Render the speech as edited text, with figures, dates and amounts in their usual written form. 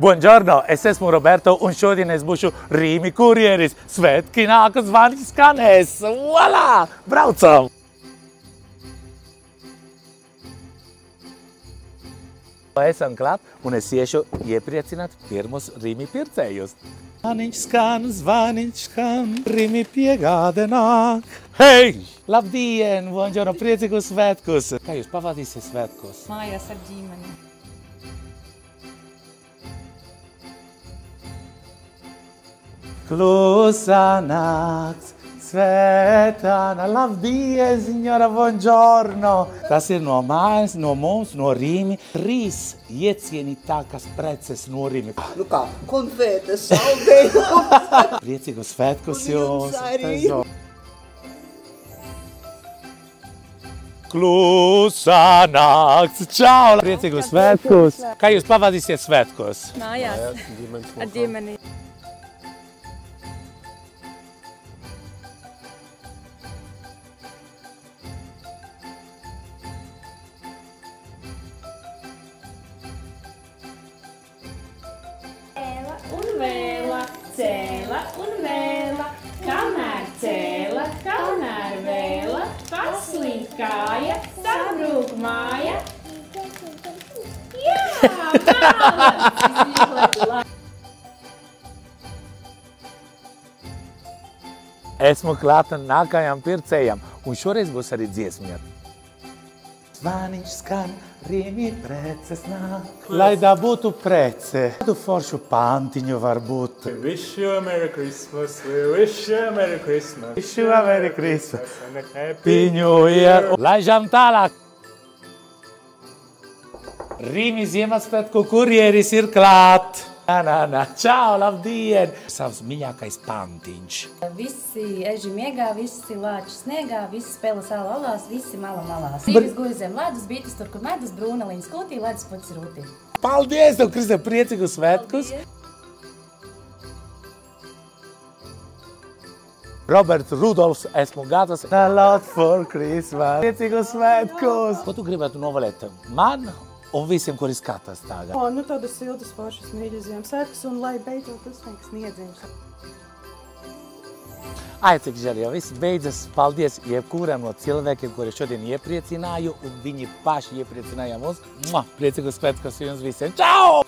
Buongiorno, es esmu Roberto un šodien es būšu Rīmi kurjeris. Svētki nāk, zvani skanēs. Voilà! Braucam! Esam klāt un es iešu iepriecināt pirmus Rīmi pircējus. Zvaniņš skan, Rīmi piegāde nāk. Hei! Labdien! Buongiorno, priecīgus svētkus! Kā jūs pavadīsiet svētkos? Mājās ar ģimeni. Klusa nakts, svētāna, labdien, signora, buongiorno! Tas ir no mājas, no mums, no Rīmi, 3 iecienītākās preces no Rīmi. Nu kā, konfētes, saldējums. Priecīgus svētkus jums! Klusa nakts, čau! Priecīgus svētkus! Kā jūs pavadīsiet svētkos? Mājās ar ģimeni. Cēla un vēla, kamēr cēla, kamēr vēla, paslīd kāja, sabrūk māja. Jā, māla! Esmu klāta nākamajam pircējam, un šoreiz būs arī dziesmiņa. Zvaniņš skan, Rīmi preces nāk, lai dabūtu prece. Kādu foršu pantiņu varbūt. We wish you a Merry Christmas, we wish you a Merry Christmas. Wish you a Merry Christmas. And a Happy New Year. Laižam tālāk. Rīmi Ziemassvētku kurjeris ir klāt. Čau, labdien! Savs mīļākais pantiņš. Visi eži miegā, visi lāči sniegā, visi spēlē sāla alās, visi mala malās. Sīvis guļ zem ledus, bītis tur, kur medus, brūneliņas kūtī, ledus puķis rūtī. Paldies, tev, Krista, priecīgus svētkus! Roberts Rudolfs, esmu gatavs. A lot for Christmas. Priecīgus svētkus! Ko tu gribētu novēlēt man? Un visiem, kuri skatās tagad. Nu tādas siltas foršas mīļas Ziemassvētkus un lai beidzot uzsniegs sniedziņš. Ai, cik žēl, jau viss beidzas. Paldies jebkuram no cilvēkiem, kuri šodien iepriecināju, un viņi paši iepriecināja mūs. Priecīgus svētkus jums visiem. Čau!